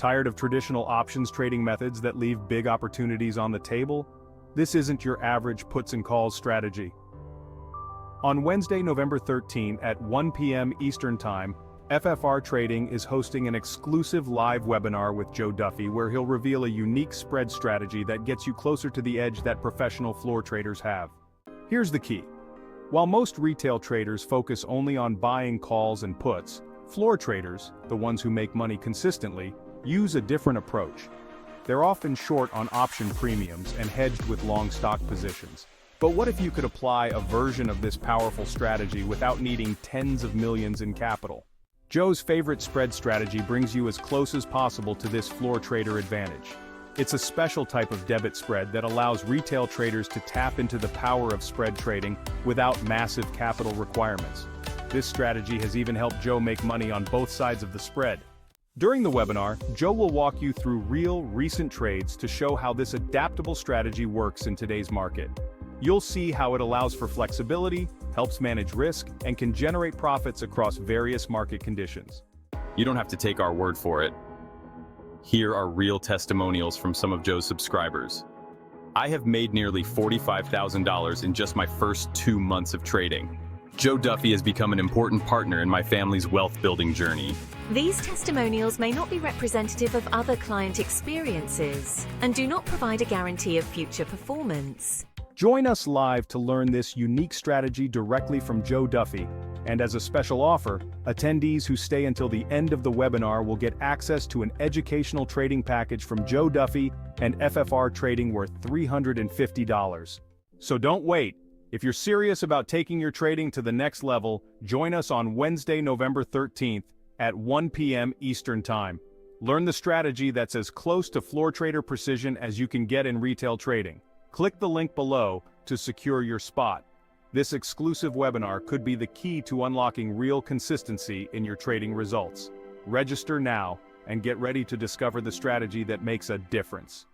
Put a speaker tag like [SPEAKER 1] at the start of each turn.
[SPEAKER 1] Tired of traditional options trading methods that leave big opportunities on the table? This isn't your average puts and calls strategy. On Wednesday, November 13 at 1 p.m. Eastern Time, FFR Trading is hosting an exclusive live webinar with Joe Duffy where he'll reveal a unique spread strategy that gets you closer to the edge that professional floor traders have. Here's the key. While most retail traders focus only on buying calls and puts, floor traders, the ones who make money consistently, use a different approach. They're often short on option premiums and hedged with long stock positions. But what if you could apply a version of this powerful strategy without needing tens of millions in capital? Joe's favorite spread strategy brings you as close as possible to this floor trader advantage. It's a special type of debit spread that allows retail traders to tap into the power of spread trading without massive capital requirements. This strategy has even helped Joe make money on both sides of the spread. During the webinar, Joe will walk you through real, recent trades to show how this adaptable strategy works in today's market. You'll see how it allows for flexibility, helps manage risk, and can generate profits across various market conditions.
[SPEAKER 2] You don't have to take our word for it. Here are real testimonials from some of Joe's subscribers. I have made nearly $45,000 in just my first 2 months of trading. Joe Duffy has become an important partner in my family's wealth-building journey.
[SPEAKER 3] These testimonials may not be representative of other client experiences and do not provide a guarantee of future performance.
[SPEAKER 1] Join us live to learn this unique strategy directly from Joe Duffy, and as a special offer, attendees who stay until the end of the webinar will get access to an educational trading package from Joe Duffy and FFR Trading worth $350. So don't wait. If you're serious about taking your trading to the next level, join us on Wednesday, November 13th at 1 p.m. Eastern Time. Learn the strategy that's as close to floor trader precision as you can get in retail trading. Click the link below to secure your spot. This exclusive webinar could be the key to unlocking real consistency in your trading results. Register now and get ready to discover the strategy that makes a difference.